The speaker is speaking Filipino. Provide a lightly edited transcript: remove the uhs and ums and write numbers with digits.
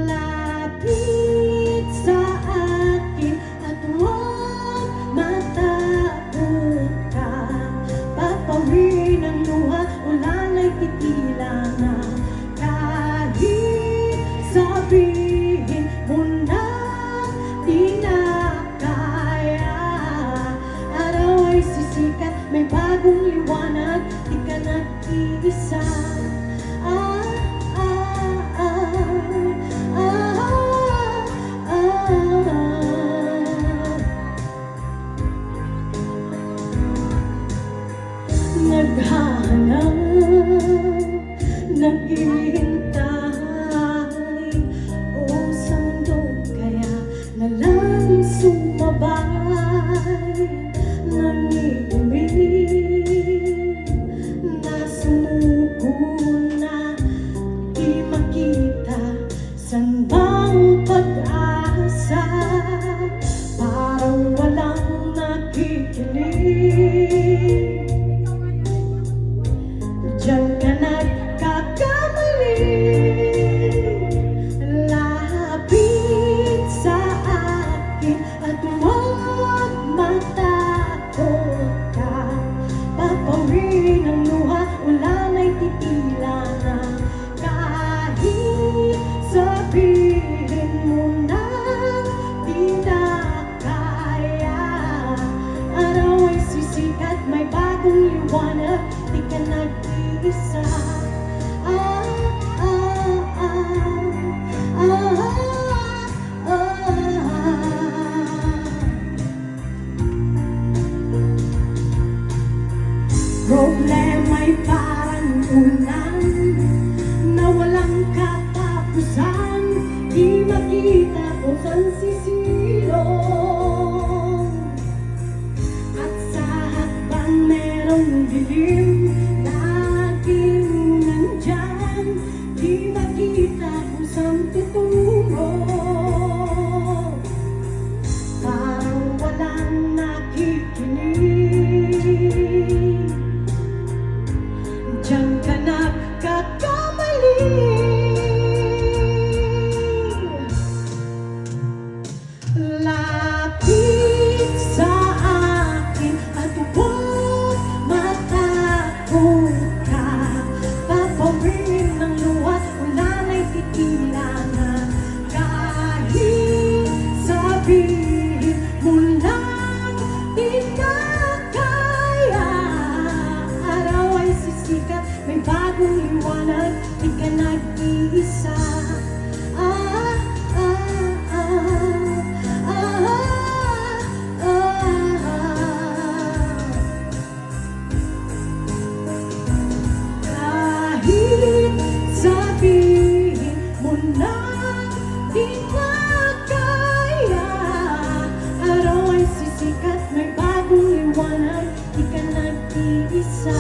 Lapit sa akin at huwag matakot ka. Papawin ang luha, ulan ay titila na. Kahit sabihin mo na di na kaya, araw ay sisikat, may bagong liwanag, di ka nag-iisa. Naghahanap, naghihintay, o sandok kaya na lang sumabay. Nangiumig na sumuko na, di makita saan bang pag-asa. Parang walang nakikinig, diyan ka nagkakamali. Lapit sa akin at huwag matakot ka. Papawin ang luha, ulan ay titila na. Kahit sabihin mo na di na kaya, araw ay sisikat, may bagong liwanag, di ka nag-iisa. Problema'y parang ulan na walang katapusan, di makita kung saan sisilong. At sa hakbang merong dilim, laging nandyan, di makita kung saan tutungo. Parang walang nakikinig, diyan ka nagkakamali. Lapit sa akin at huwag matakot ka. Papawin ang luha, ulan ay titila na. Kahit sabihin mo lang di na kaya, araw ay sisikat, may bagong liwanag, di ka nag-iisa. Kahit sabihin mo na di na kaya, araw ay sisikat, may bagong liwanag, di ka nag-iisa.